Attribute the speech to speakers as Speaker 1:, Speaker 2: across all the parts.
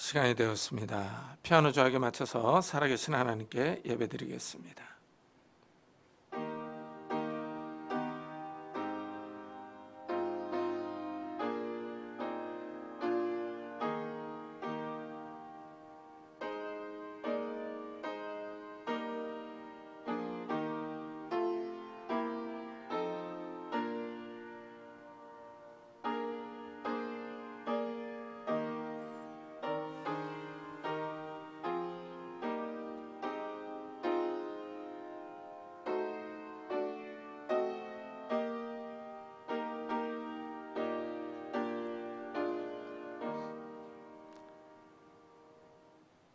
Speaker 1: 시간이 되었습니다. 피아노 조악에 맞춰서 살아계신 하나님께 예배드리겠습니다.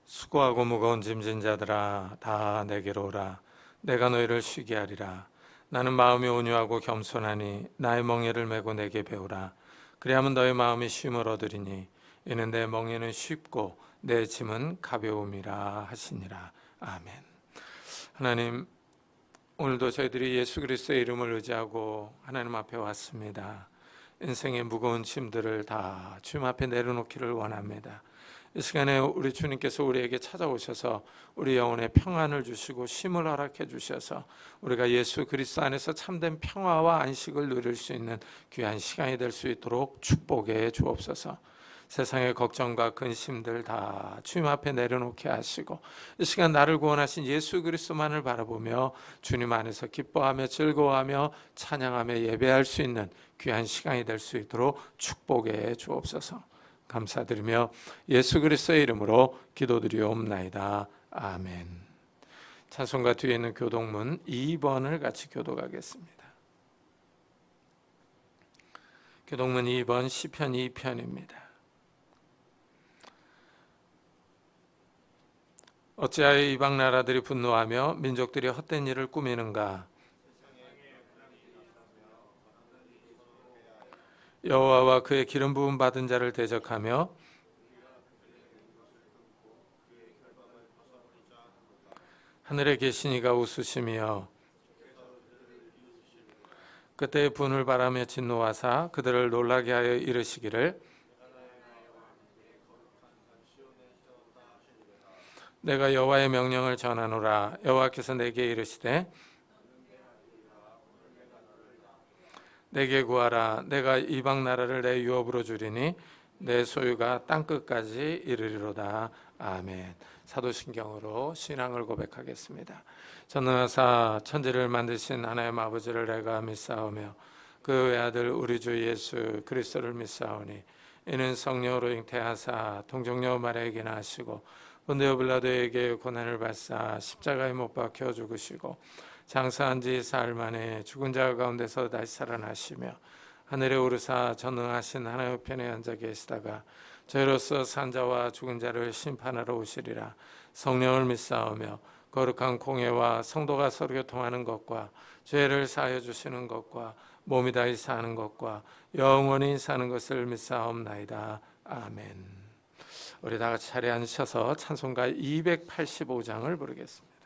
Speaker 1: 수고하고 무거운 짐진 자들아 다 내게로 오라. 내가 너희를 쉬게 하리라. 나는 마음이 온유하고 겸손하니 나의 멍에를 메고 내게 배우라. 그리하면 너희 마음이 쉼을 얻으리니 이는 내 멍에는 쉽고 내 짐은 가벼움이라 하시니라. 아멘. 하나님, 오늘도 저희들이 예수 그리스도의 이름을 의지하고 하나님 앞에 왔습니다. 인생의 무거운 짐들을 다 주님 앞에 내려놓기를 원합니다. 이 시간에 우리 주님께서 우리에게 찾아오셔서 우리 영혼에 평안을 주시고 쉼을 허락해 주셔서 우리가 예수 그리스도 안에서 참된 평화와 안식을 누릴 수 있는 귀한 시간이 될 수 있도록 축복해 주옵소서. 세상의 걱정과 근심들 다 주님 앞에 내려놓게 하시고 이 시간 나를 구원하신 예수 그리스도만을 바라보며 주님 안에서 기뻐하며 즐거워하며 찬양하며 예배할 수 있는 귀한 시간이 될 수 있도록 축복해 주옵소서. 감사드리며 예수 그리스도의 이름으로 기도드리옵나이다. 아멘. 찬송가 뒤에 있는 교독문 2번을 같이 교독하겠습니다. 교독문 2번 시편 2편입니다. 어찌하여 이방 나라들이 분노하며 민족들이 헛된 일을 꾸미는가? 여호와와 그의 기름 부음 받은 자를 대적하며 하늘에 계신 이가 웃으시며 그때의 분을 바라며 진노하사 그들을 놀라게 하여 이르시기를 내가 여호와의 명령을 전하노라. 여호와께서 내게 이르시되 내게 구하라. 내가 이방 나라를 내 유업으로 주리니 내 소유가 땅끝까지 이르리로다. 아멘. 사도신경으로 신앙을 고백하겠습니다. 전능하사 천지를 만드신 하나님 아버지를 내가 믿사오며 그 외아들 우리 주 예수 그리스도를 믿사오니 이는 성령으로 잉태하사 동정녀 마리아에게나 하시고 본디오 빌라도에게 고난을 받사 십자가에 못 박혀 죽으시고 장사한 지 사흘 만에 죽은 자 가운데서 다시 살아나시며 하늘에 오르사 전능하신 하나님 편에 앉아 계시다가 저희로서 산 자와 죽은 자를 심판하러 오시리라. 성령을 믿사오며 거룩한 공회와 성도가 서로 교통하는 것과 죄를 사하여 주시는 것과 몸이 다시 사는 것과 영원히 사는 것을 믿사옵나이다. 아멘. 우리 다 같이 자리에 앉으셔서 찬송가 285장을 부르겠습니다.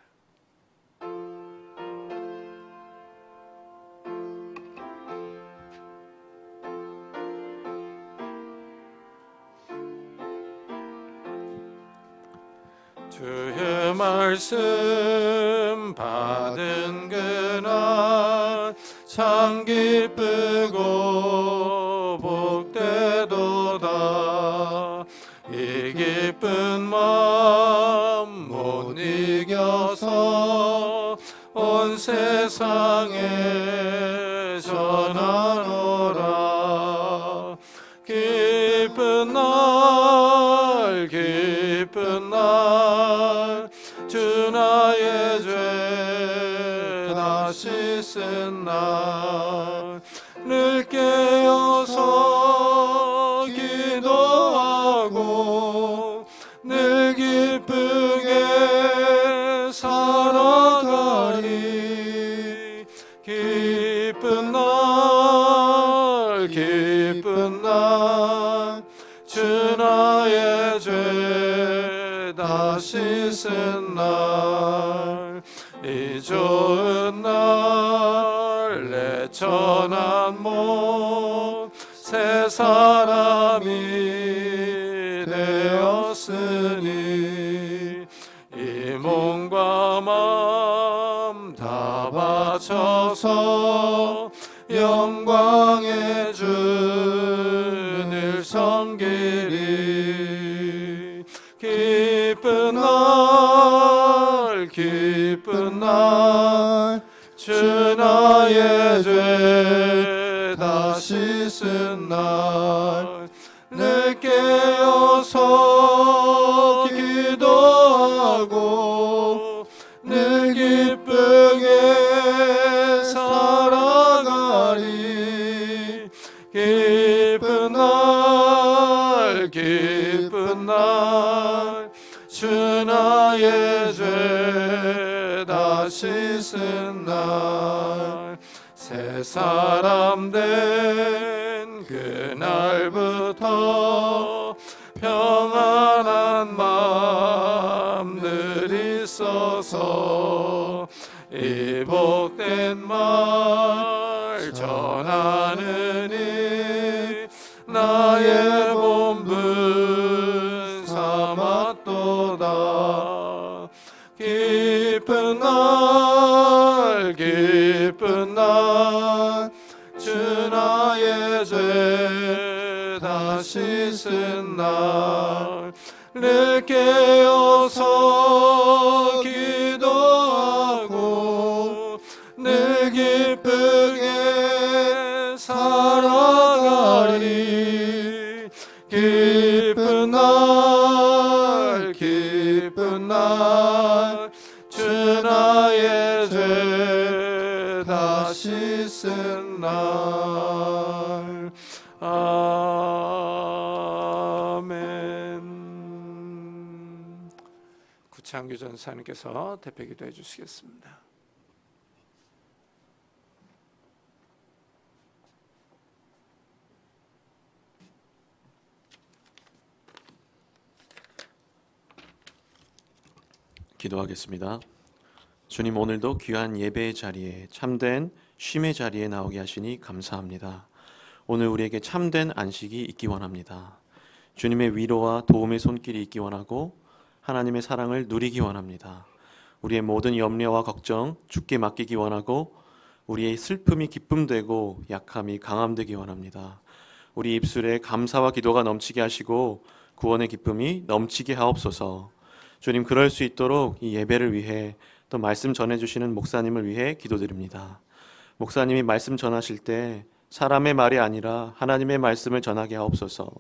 Speaker 1: 주의 말씀 받은 그날 참 기쁘고 복되도다. 이 기쁜 마음 못 이겨서 온 세상에 전하노라. 기쁜 날 기쁜 날 주 나의 죄 다 씻은 날 늘 깨어서 기도하고 늘 기쁘게 살아가리. 기쁜 날 기쁜 날 주 나의 죄 다 씻은 날 이 좋은 날 내 천한 몸 새 사람이 되어 되었으니 이 몸과 마음 다 바쳐서 영광의 주를 섬기리. 기쁜 날 주 나의 죄 다 씻은 날 늘 깨어서 기도하고 늘 기쁘게 살아가리. 기쁜 날 주 나의 죄 다 씻은 날 새 사람 된 그날부터 평안한 마음 늘 있어서 이 복된 말 전하느니 나의 본분 삼았도다. 기쁜 날 주 나의 죄 다 씻은 날 늘 깨어서 기도하고 늘 기쁘게 살아가리. 기쁜 날 주 나의 죄 다 씻은 날. 아멘. 구창규 전사님께서 대표 기도해 주시겠습니다.
Speaker 2: 기도하겠습니다. 주님, 오늘도 귀한 예배의 자리에, 참된 쉼의 자리에 나오게 하시니 감사합니다. 오늘 우리에게 참된 안식이 있기 원합니다. 주님의 위로와 도움의 손길이 있기 원하고 하나님의 사랑을 누리기 원합니다. 우리의 모든 염려와 걱정 주께 맡기기 원하고 우리의 슬픔이 기쁨 되고 약함이 강함 되기 원합니다. 우리 입술에 감사와 기도가 넘치게 하시고 구원의 기쁨이 넘치게 하옵소서. 주님, 그럴 수 있도록 이 예배를 위해 또 말씀 전해주시는 목사님을 위해 기도드립니다. 목사님이 말씀 전하실 때 사람의 말이 아니라 하나님의 말씀을 전하게 하옵소서.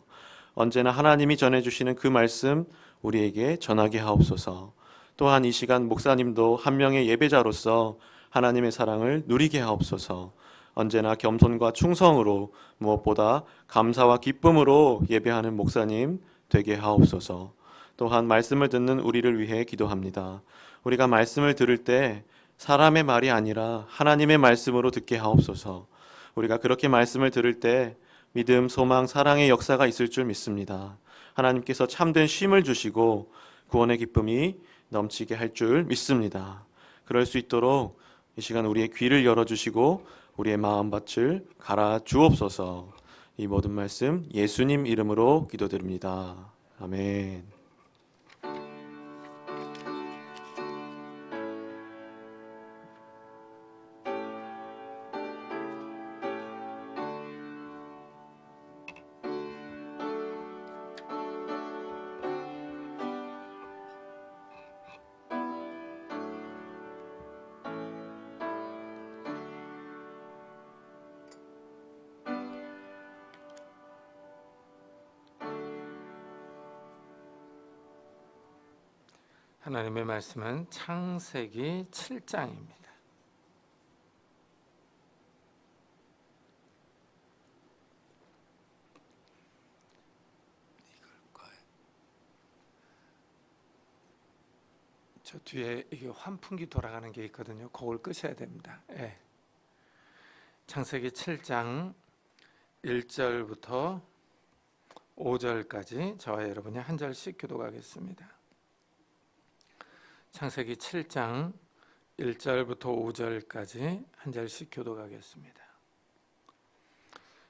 Speaker 2: 언제나 하나님이 전해주시는 그 말씀 우리에게 전하게 하옵소서. 또한 이 시간 목사님도 한 명의 예배자로서 하나님의 사랑을 누리게 하옵소서. 언제나 겸손과 충성으로 무엇보다 감사와 기쁨으로 예배하는 목사님 되게 하옵소서. 또한 말씀을 듣는 우리를 위해 기도합니다. 우리가 말씀을 들을 때 사람의 말이 아니라 하나님의 말씀으로 듣게 하옵소서. 우리가 그렇게 말씀을 들을 때 믿음, 소망, 사랑의 역사가 있을 줄 믿습니다. 하나님께서 참된 쉼을 주시고 구원의 기쁨이 넘치게 할 줄 믿습니다. 그럴 수 있도록 이 시간 우리의 귀를 열어주시고 우리의 마음밭을 갈아 주옵소서. 이 모든 말씀 예수님 이름으로 기도드립니다. 아멘.
Speaker 1: 하나님의 말씀은 창세기 7장입니다. 저 뒤에 이게 환풍기 돌아가는 게 있거든요. 그걸 끄셔야 됩니다. 예. 창세기 7장 1절부터 5절까지 저와 여러분이 한 절씩 교독하겠습니다. 창세기 7장 1절부터 5절까지 한 절씩 교독하겠습니다.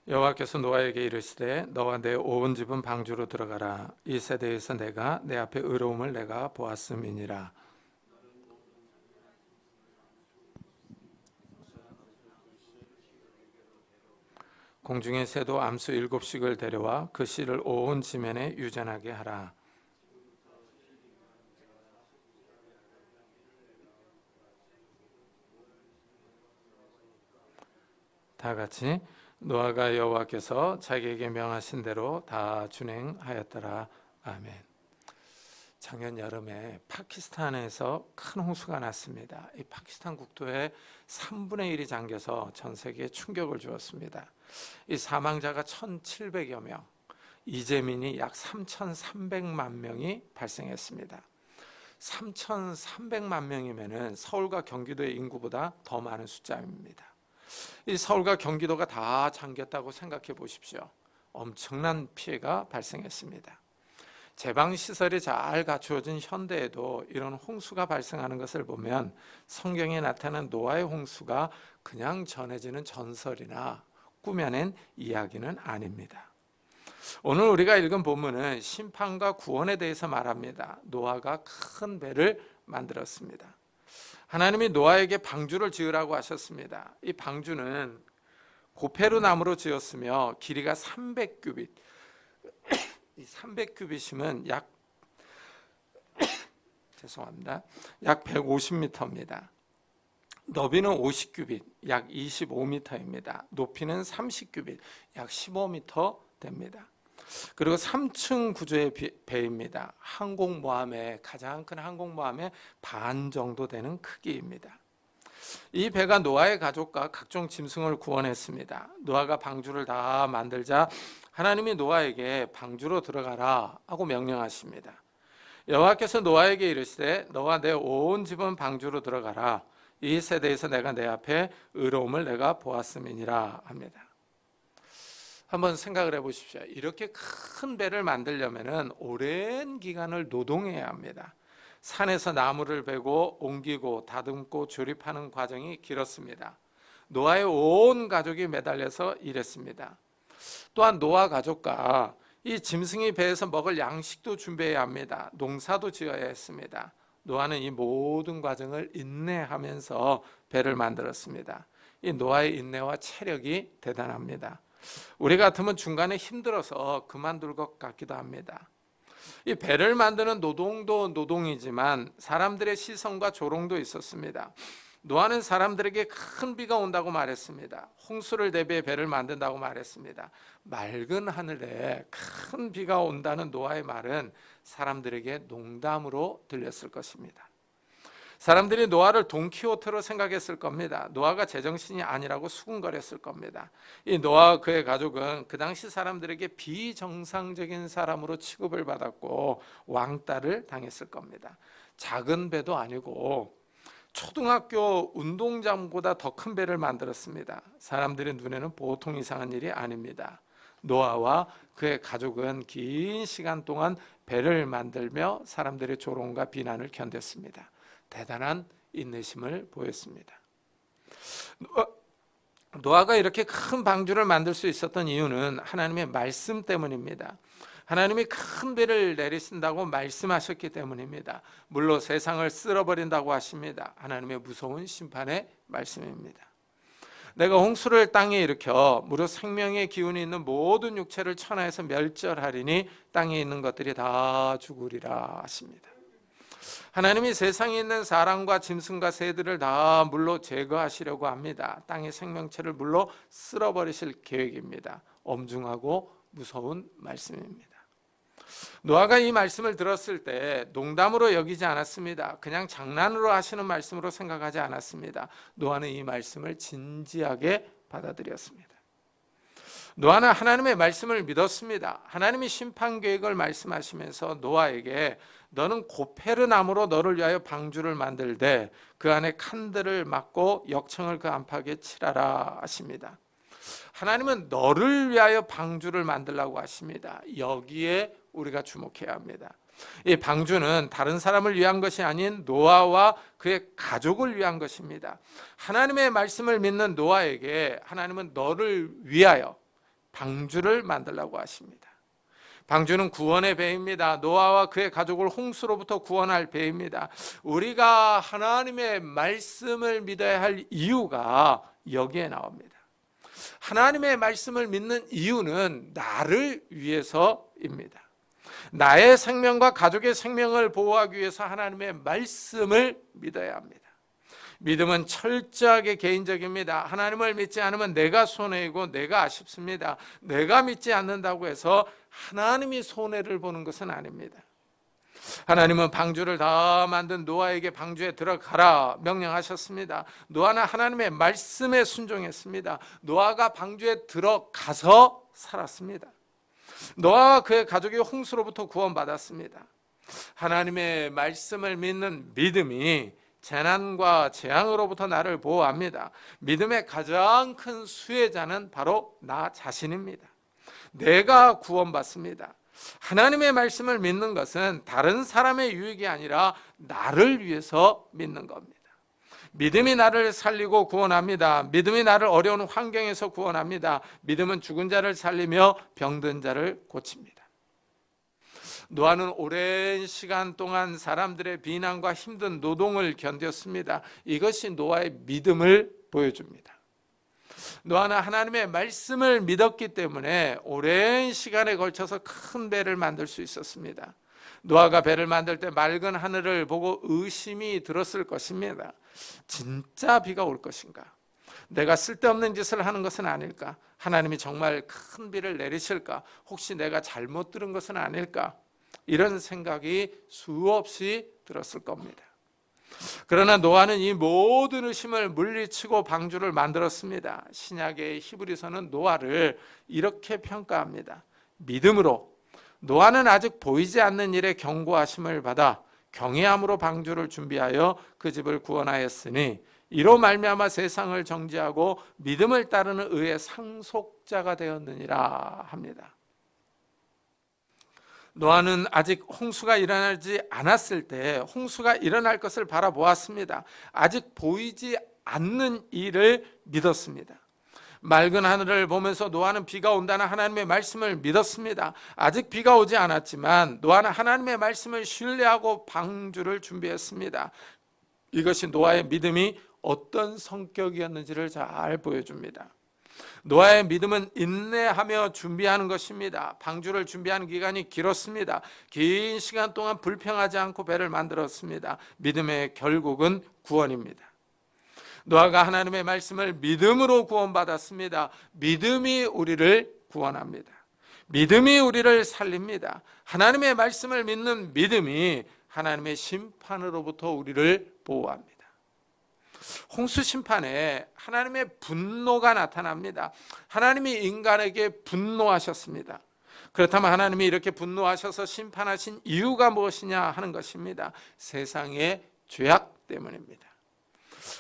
Speaker 1: 여호와께서 노아에게 이르시되 너와 내 온 집은 방주로 들어가라. 이 세대에서 내가 내 앞에 의로움을 내가 보았음이니라. 공중의 새도 암수 7씩을 데려와 그 씨를 온 지면에 유전하게 하라. 다 같이 노아가 여호와께서 자기에게 명하신 대로 다 준행하였더라. 아멘. 작년 여름에 파키스탄에서 큰 홍수가 났습니다. 이 파키스탄 국토의 3분의 1이 잠겨서 전 세계에 충격을 주었습니다. 이 사망자가 1,700여 명, 이재민이 약 3,300만 명이 발생했습니다. 3,300만 명이면은 서울과 경기도의 인구보다 더 많은 숫자입니다. 이 서울과 경기도가 다 잠겼다고 생각해 보십시오. 엄청난 피해가 발생했습니다. 제방시설이 잘 갖추어진 현대에도 이런 홍수가 발생하는 것을 보면 성경에 나타난 노아의 홍수가 그냥 전해지는 전설이나 꾸며낸 이야기는 아닙니다. 오늘 우리가 읽은 본문은 심판과 구원에 대해서 말합니다. 노아가 큰 배를 만들었습니다. 하나님이 노아에게 방주를 지으라고 하셨습니다. 이 방주는 고페르 나무로 지었으며 길이가 300규빗, 이 300규빗이면 약 150m입니다. 너비는 50규빗, 약 25m입니다. 높이는 30규빗, 약 15m 됩니다. 그리고 3층 구조의 배입니다. 항공모함의 가장 큰 항공모함의 반 정도 되는 크기입니다. 이 배가 노아의 가족과 각종 짐승을 구원했습니다. 노아가 방주를 다 만들자 하나님이 노아에게 방주로 들어가라 하고 명령하십니다. 여호와께서 노아에게 이르시되 너와 내 온 집은 방주로 들어가라. 이 세대에서 내가 내 앞에 의로움을 내가 보았음이니라 합니다. 한번 생각을 해보십시오. 이렇게 큰 배를 만들려면 오랜 기간을 노동해야 합니다. 산에서 나무를 베고 옮기고 다듬고 조립하는 과정이 길었습니다. 노아의 온 가족이 매달려서 일했습니다. 또한 노아 가족과 이 짐승이 배에서 먹을 양식도 준비해야 합니다. 농사도 지어야 했습니다. 노아는 이 모든 과정을 인내하면서 배를 만들었습니다. 이 노아의 인내와 체력이 대단합니다. 우리 같으면 중간에 힘들어서 그만둘 것 같기도 합니다. 이 배를 만드는 노동도 노동이지만 사람들의 시선과 조롱도 있었습니다. 노아는 사람들에게 큰 비가 온다고 말했습니다. 홍수를 대비해 배를 만든다고 말했습니다. 맑은 하늘에 큰 비가 온다는 노아의 말은 사람들에게 농담으로 들렸을 것입니다. 사람들이 노아를 돈키호테로 생각했을 겁니다. 노아가 제정신이 아니라고 수군거렸을 겁니다. 이 노아와 그의 가족은 그 당시 사람들에게 비정상적인 사람으로 취급을 받았고 왕따를 당했을 겁니다. 작은 배도 아니고 초등학교 운동장보다 더 큰 배를 만들었습니다. 사람들의 눈에는 보통 이상한 일이 아닙니다. 노아와 그의 가족은 긴 시간 동안 배를 만들며 사람들의 조롱과 비난을 견뎠습니다. 대단한 인내심을 보였습니다. 노아가 이렇게 큰 방주를 만들 수 있었던 이유는 하나님의 말씀 때문입니다. 하나님이 큰 비를 내리신다고 말씀하셨기 때문입니다. 물로 세상을 쓸어버린다고 하십니다. 하나님의 무서운 심판의 말씀입니다. 내가 홍수를 땅에 일으켜 무릇 생명의 기운이 있는 모든 육체를 천하에서 멸절하리니 땅에 있는 것들이 다 죽으리라 하십니다. 하나님이 세상에 있는 사람과 짐승과 새들을 다 물로 제거하시려고 합니다. 땅의 생명체를 물로 쓸어버리실 계획입니다. 엄중하고 무서운 말씀입니다. 노아가 이 말씀을 들었을 때 농담으로 여기지 않았습니다. 그냥 장난으로 하시는 말씀으로 생각하지 않았습니다. 노아는 이 말씀을 진지하게 받아들였습니다. 노아는 하나님의 말씀을 믿었습니다. 하나님이 심판 계획을 말씀하시면서 노아에게 너는 고페르 나무로 너를 위하여 방주를 만들되 그 안에 칸들을 막고 역청을 그 안팎에 칠하라 하십니다. 하나님은 너를 위하여 방주를 만들라고 하십니다. 여기에 우리가 주목해야 합니다. 이 방주는 다른 사람을 위한 것이 아닌 노아와 그의 가족을 위한 것입니다. 하나님의 말씀을 믿는 노아에게 하나님은 너를 위하여 방주를 만들라고 하십니다. 방주는 구원의 배입니다. 노아와 그의 가족을 홍수로부터 구원할 배입니다. 우리가 하나님의 말씀을 믿어야 할 이유가 여기에 나옵니다. 하나님의 말씀을 믿는 이유는 나를 위해서입니다. 나의 생명과 가족의 생명을 보호하기 위해서 하나님의 말씀을 믿어야 합니다. 믿음은 철저하게 개인적입니다. 하나님을 믿지 않으면 내가 손해이고 내가 아쉽습니다. 내가 믿지 않는다고 해서 하나님이 손해를 보는 것은 아닙니다. 하나님은 방주를 다 만든 노아에게 방주에 들어가라 명령하셨습니다. 노아는 하나님의 말씀에 순종했습니다. 노아가 방주에 들어가서 살았습니다. 노아와 그의 가족이 홍수로부터 구원받았습니다. 하나님의 말씀을 믿는 믿음이 재난과 재앙으로부터 나를 보호합니다. 믿음의 가장 큰 수혜자는 바로 나 자신입니다. 내가 구원받습니다. 하나님의 말씀을 믿는 것은 다른 사람의 유익이 아니라 나를 위해서 믿는 겁니다. 믿음이 나를 살리고 구원합니다. 믿음이 나를 어려운 환경에서 구원합니다. 믿음은 죽은 자를 살리며 병든 자를 고칩니다. 노아는 오랜 시간 동안 사람들의 비난과 힘든 노동을 견뎠습니다. 이것이 노아의 믿음을 보여줍니다. 노아는 하나님의 말씀을 믿었기 때문에 오랜 시간에 걸쳐서 큰 배를 만들 수 있었습니다. 노아가 배를 만들 때 맑은 하늘을 보고 의심이 들었을 것입니다. 진짜 비가 올 것인가? 내가 쓸데없는 짓을 하는 것은 아닐까? 하나님이 정말 큰 비를 내리실까? 혹시 내가 잘못 들은 것은 아닐까? 이런 생각이 수없이 들었을 겁니다. 그러나 노아는 이 모든 의심을 물리치고 방주를 만들었습니다. 신약의 히브리서는 노아를 이렇게 평가합니다. 믿음으로 노아는 아직 보이지 않는 일에 경고하심을 받아 경외함으로 방주를 준비하여 그 집을 구원하였으니 이로 말미암아 세상을 정죄하고 믿음을 따르는 의의 상속자가 되었느니라 합니다. 노아는 아직 홍수가 일어나지 않았을 때 홍수가 일어날 것을 바라보았습니다. 아직 보이지 않는 일을 믿었습니다. 맑은 하늘을 보면서 노아는 비가 온다는 하나님의 말씀을 믿었습니다. 아직 비가 오지 않았지만 노아는 하나님의 말씀을 신뢰하고 방주를 준비했습니다. 이것이 노아의 믿음이 어떤 성격이었는지를 잘 보여줍니다. 노아의 믿음은 인내하며 준비하는 것입니다. 방주를 준비하는 기간이 길었습니다. 긴 시간 동안 불평하지 않고 배를 만들었습니다. 믿음의 결국은 구원입니다. 노아가 하나님의 말씀을 믿음으로 구원받았습니다. 믿음이 우리를 구원합니다. 믿음이 우리를 살립니다. 하나님의 말씀을 믿는 믿음이 하나님의 심판으로부터 우리를 보호합니다. 홍수 심판에 하나님의 분노가 나타납니다. 하나님이 인간에게 분노하셨습니다. 그렇다면 하나님이 이렇게 분노하셔서 심판하신 이유가 무엇이냐 하는 것입니다. 세상의 죄악 때문입니다.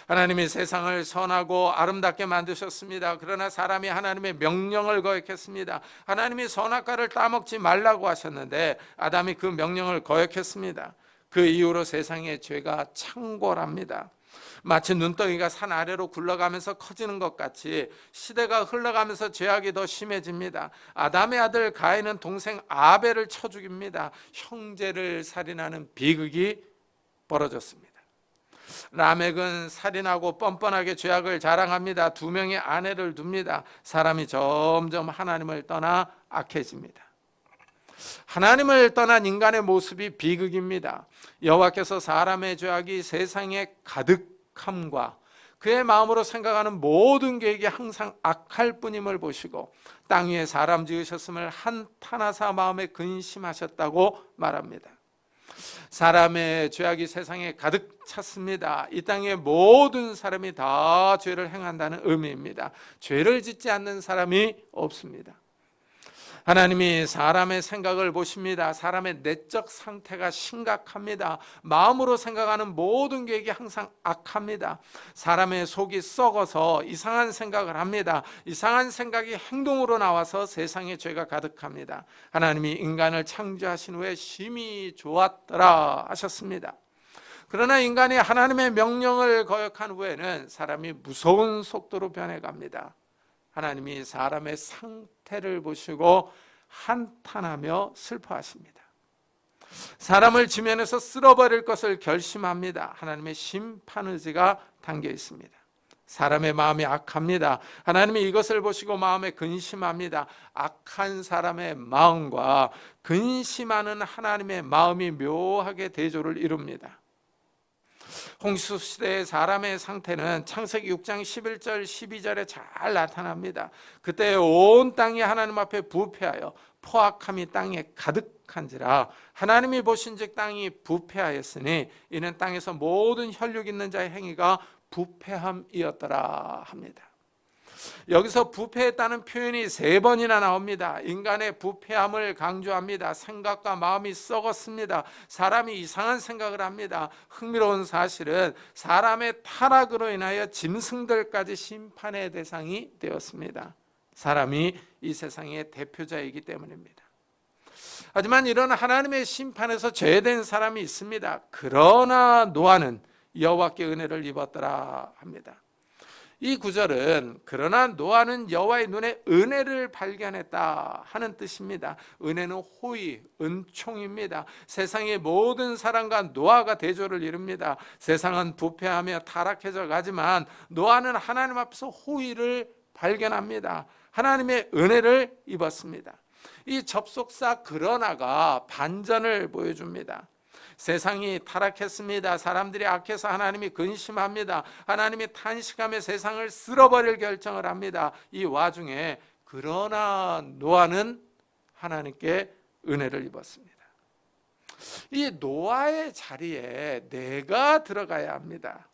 Speaker 1: 하나님이 세상을 선하고 아름답게 만드셨습니다. 그러나 사람이 하나님의 명령을 거역했습니다. 하나님이 선악과를 따먹지 말라고 하셨는데 아담이 그 명령을 거역했습니다. 그 이후로 세상의 죄가 창궐합니다. 마치 눈덩이가 산 아래로 굴러가면서 커지는 것 같이 시대가 흘러가면서 죄악이 더 심해집니다. 아담의 아들 가인은 동생 아벨을 쳐 죽입니다. 형제를 살인하는 비극이 벌어졌습니다. 라멕은 살인하고 뻔뻔하게 죄악을 자랑합니다. 2명의 아내를 둡니다. 사람이 점점 하나님을 떠나 악해집니다. 하나님을 떠난 인간의 모습이 비극입니다. 여호와께서 사람의 죄악이 세상에 가득함과 그의 마음으로 생각하는 모든 계획이 항상 악할 뿐임을 보시고 땅 위에 사람 지으셨음을 한탄하사 마음에 근심하셨다고 말합니다. 사람의 죄악이 세상에 가득 찼습니다. 이 땅의 모든 사람이 다 죄를 행한다는 의미입니다. 죄를 짓지 않는 사람이 없습니다. 하나님이 사람의 생각을 보십니다. 사람의 내적 상태가 심각합니다. 마음으로 생각하는 모든 계획이 항상 악합니다. 사람의 속이 썩어서 이상한 생각을 합니다. 이상한 생각이 행동으로 나와서 세상에 죄가 가득합니다. 하나님이 인간을 창조하신 후에 심히 좋았더라 하셨습니다. 그러나 인간이 하나님의 명령을 거역한 후에는 사람이 무서운 속도로 변해갑니다. 하나님이 사람의 상태를 보시고 한탄하며 슬퍼하십니다. 사람을 지면에서 쓸어버릴 것을 결심합니다. 하나님의 심판 의지가 담겨 있습니다. 사람의 마음이 악합니다. 하나님이 이것을 보시고 마음에 근심합니다. 악한 사람의 마음과 근심하는 하나님의 마음이 묘하게 대조를 이룹니다. 홍수 시대의 사람의 상태는 창세기 6장 11절 12절에 잘 나타납니다. 그때 온 땅이 하나님 앞에 부패하여 포악함이 땅에 가득한지라 하나님이 보신즉 땅이 부패하였으니 이는 땅에서 모든 혈육 있는 자의 행위가 부패함이었더라 합니다. 여기서 부패했다는 표현이 3번이나 나옵니다. 인간의 부패함을 강조합니다. 생각과 마음이 썩었습니다. 사람이 이상한 생각을 합니다. 흥미로운 사실은 사람의 타락으로 인하여 짐승들까지 심판의 대상이 되었습니다. 사람이 이 세상의 대표자이기 때문입니다. 하지만 이런 하나님의 심판에서 죄된 사람이 있습니다. 그러나 노아는 여호와께 은혜를 입었더라 합니다. 이 구절은 그러나 노아는 여호와의 눈에 은혜를 발견했다 하는 뜻입니다. 은혜는 호의, 은총입니다. 세상의 모든 사람과 노아가 대조를 이룹니다. 세상은 부패하며 타락해져 가지만 노아는 하나님 앞에서 호의를 발견합니다. 하나님의 은혜를 입었습니다. 이 접속사 그러나가 반전을 보여줍니다. 세상이 타락했습니다. 사람들이 악해서 하나님이 근심합니다. 하나님이 탄식하며 세상을 쓸어버릴 결정을 합니다. 이 와중에 그러나 노아는 하나님께 은혜를 입었습니다. 이 노아의 자리에 내가 들어가야 합니다.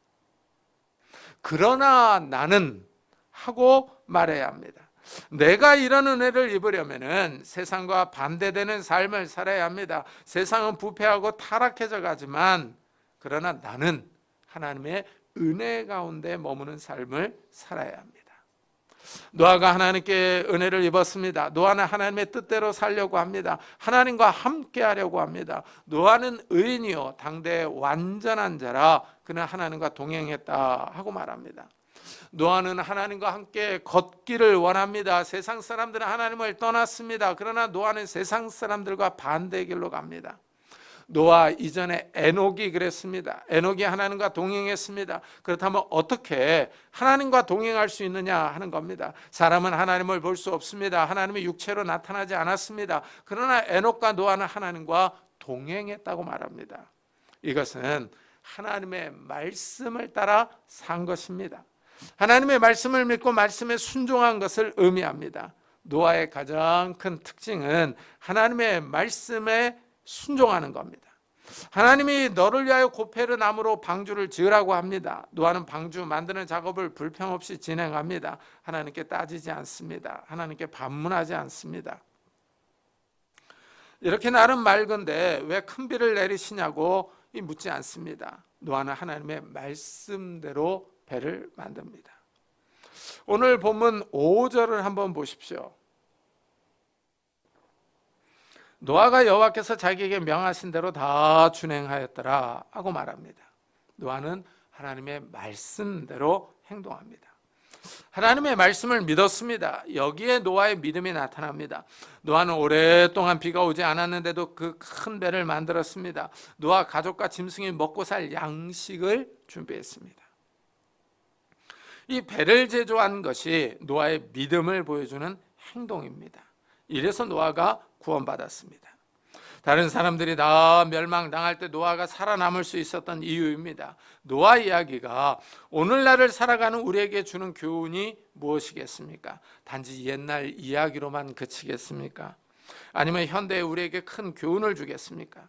Speaker 1: 그러나 나는 하고 말해야 합니다. 내가 이런 은혜를 입으려면 세상과 반대되는 삶을 살아야 합니다. 세상은 부패하고 타락해져 가지만 그러나 나는 하나님의 은혜 가운데 머무는 삶을 살아야 합니다. 노아가 하나님께 은혜를 입었습니다. 노아는 하나님의 뜻대로 살려고 합니다. 하나님과 함께 하려고 합니다. 노아는 의인이요 당대 완전한 자라 그는 하나님과 동행했다 하고 말합니다. 노아는 하나님과 함께 걷기를 원합니다. 세상 사람들은 하나님을 떠났습니다. 그러나 노아는 세상 사람들과 반대의 길로 갑니다. 노아 이전에 에녹이 그랬습니다. 에녹이 하나님과 동행했습니다. 그렇다면 어떻게 하나님과 동행할 수 있느냐 하는 겁니다. 사람은 하나님을 볼 수 없습니다. 하나님이 육체로 나타나지 않았습니다. 그러나 에녹과 노아는 하나님과 동행했다고 말합니다. 이것은 하나님의 말씀을 따라 산 것입니다. 하나님의 말씀을 믿고 말씀에 순종한 것을 의미합니다. 노아의 가장 큰 특징은 하나님의 말씀에 순종하는 겁니다. 하나님이 너를 위하여 고페르 나무로 방주를 지으라고 합니다. 노아는 방주 만드는 작업을 불평 없이 진행합니다. 하나님께 따지지 않습니다. 하나님께 반문하지 않습니다. 이렇게 나름 맑은데 왜 큰 비를 내리시냐고 묻지 않습니다. 노아는 하나님의 말씀대로 배를 만듭니다. 오늘 본문 5절을 한번 보십시오. 노아가 여호와께서 자기에게 명하신 대로 다 준행하였더라 하고 말합니다. 노아는 하나님의 말씀대로 행동합니다. 하나님의 말씀을 믿었습니다. 여기에 노아의 믿음이 나타납니다. 노아는 오랫동안 비가 오지 않았는데도 그 큰 배를 만들었습니다. 노아 가족과 짐승이 먹고 살 양식을 준비했습니다. 이 배를 제조한 것이 노아의 믿음을 보여주는 행동입니다. 이래서 노아가 구원받았습니다. 다른 사람들이 다 멸망당할 때 노아가 살아남을 수 있었던 이유입니다. 노아 이야기가 오늘날을 살아가는 우리에게 주는 교훈이 무엇이겠습니까? 단지 옛날 이야기로만 그치겠습니까? 아니면 현대에 우리에게 큰 교훈을 주겠습니까?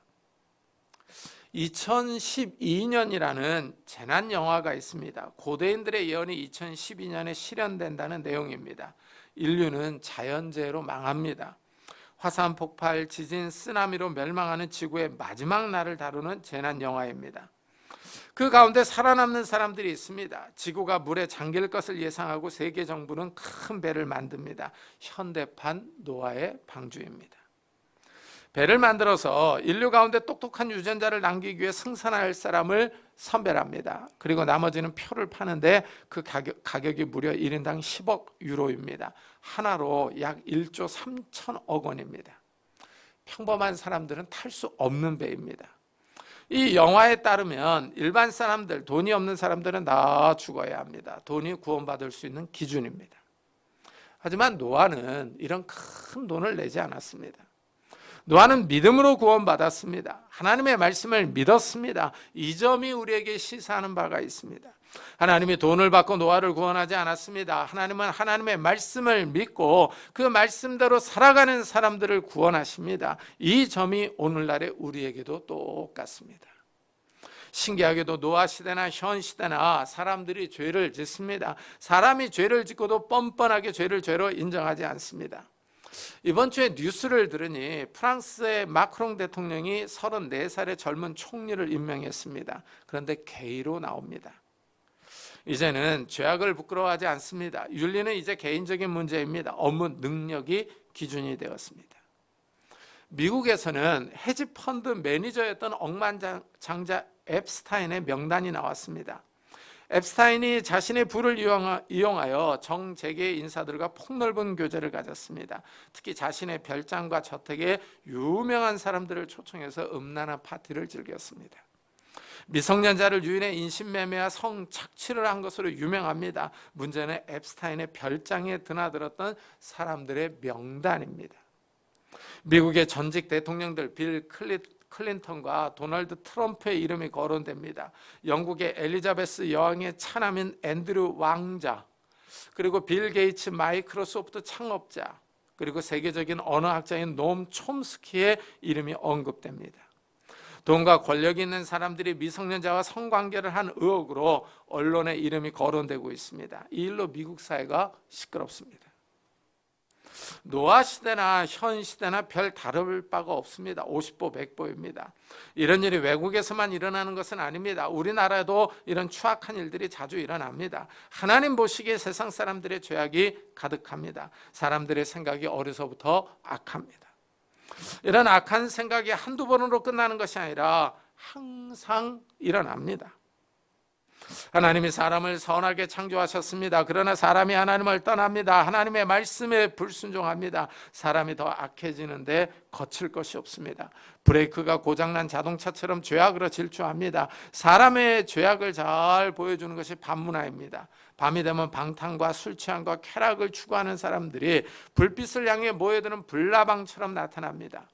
Speaker 1: 2012년이라는 재난 영화가 있습니다. 고대인들의 예언이 2012년에 실현된다는 내용입니다. 인류는 자연재해로 망합니다. 화산 폭발, 지진, 쓰나미로 멸망하는 지구의 마지막 날을 다루는 재난 영화입니다. 그 가운데 살아남는 사람들이 있습니다. 지구가 물에 잠길 것을 예상하고 세계 정부는 큰 배를 만듭니다. 현대판 노아의 방주입니다. 배를 만들어서 인류 가운데 똑똑한 유전자를 남기기 위해 생산할 사람을 선별합니다. 그리고 나머지는 표를 파는데 그 가격이 무려 1인당 10억 유로입니다. 하나로 약 1조 3천억 원입니다. 평범한 사람들은 탈 수 없는 배입니다. 이 영화에 따르면 일반 사람들, 돈이 없는 사람들은 다 죽어야 합니다. 돈이 구원받을 수 있는 기준입니다. 하지만 노아는 이런 큰 돈을 내지 않았습니다. 노아는 믿음으로 구원받았습니다. 하나님의 말씀을 믿었습니다. 이 점이 우리에게 시사하는 바가 있습니다. 하나님이 돈을 받고 노아를 구원하지 않았습니다. 하나님은 하나님의 말씀을 믿고 그 말씀대로 살아가는 사람들을 구원하십니다. 이 점이 오늘날의 우리에게도 똑같습니다. 신기하게도 노아 시대나 현 시대나 사람들이 죄를 짓습니다. 사람이 죄를 짓고도 뻔뻔하게 죄를 죄로 인정하지 않습니다. 이번 주에 뉴스를 들으니 프랑스의 마크롱 대통령이 34살의 젊은 총리를 임명했습니다. 그런데 게이로 나옵니다. 이제는 죄악을 부끄러워하지 않습니다. 윤리는 이제 개인적인 문제입니다. 업무 능력이 기준이 되었습니다. 미국에서는 헤지펀드 매니저였던 억만장자 앱스타인의 명단이 나왔습니다. 앱스타인이 자신의 부를 이용하여 정재계 인사들과 폭넓은 교제를 가졌습니다. 특히 자신의 별장과 저택에 유명한 사람들을 초청해서 음란한 파티를 즐겼습니다. 미성년자를 유인해 인신매매와 성착취를 한 것으로 유명합니다. 문제는 앱스타인의 별장에 드나들었던 사람들의 명단입니다. 미국의 전직 대통령들 빌 클린턴과 도널드 트럼프의 이름이 거론됩니다. 영국의 엘리자베스 여왕의 차남인 앤드류 왕자, 그리고 빌 게이츠 마이크로소프트 창업자, 그리고 세계적인 언어학자인 노엄 촘스키의 이름이 언급됩니다. 돈과 권력이 있는 사람들이 미성년자와 성관계를 한 의혹으로 언론에 이름이 거론되고 있습니다. 이 일로 미국 사회가 시끄럽습니다. 노아 시대나 현 시대나 별 다를 바가 없습니다. 50보 100보입니다. 이런 일이 외국에서만 일어나는 것은 아닙니다. 우리나라에도 이런 추악한 일들이 자주 일어납니다. 하나님 보시기에 세상 사람들의 죄악이 가득합니다. 사람들의 생각이 어려서부터 악합니다. 이런 악한 생각이 한두 번으로 끝나는 것이 아니라 항상 일어납니다. 하나님이 사람을 선하게 창조하셨습니다. 그러나 사람이 하나님을 떠납니다. 하나님의 말씀에 불순종합니다. 사람이 더 악해지는데 거칠 것이 없습니다. 브레이크가 고장난 자동차처럼 죄악으로 질주합니다. 사람의 죄악을 잘 보여주는 것이 밤문화입니다. 밤이 되면 방탕과 술 취함과 쾌락을 추구하는 사람들이 불빛을 향해 모여드는 불나방처럼 나타납니다.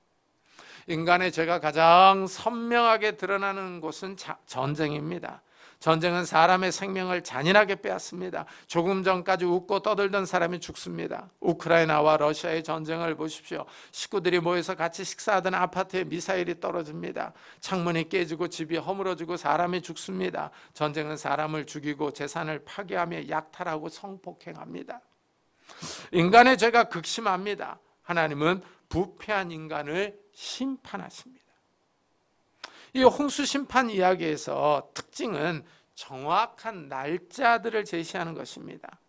Speaker 1: 인간의 죄가 가장 선명하게 드러나는 곳은 전쟁입니다. 전쟁은 사람의 생명을 잔인하게 빼앗습니다. 조금 전까지 웃고 떠들던 사람이 죽습니다. 우크라이나와 러시아의 전쟁을 보십시오. 식구들이 모여서 같이 식사하던 아파트에 미사일이 떨어집니다. 창문이 깨지고 집이 허물어지고 사람이 죽습니다. 전쟁은 사람을 죽이고 재산을 파괴하며 약탈하고 성폭행합니다. 인간의 죄가 극심합니다. 하나님은 부패한 인간을 심판하십니다. 이 홍수 심판 이야기에서 특징은 정확한 날짜들을 제시하는 것입니다.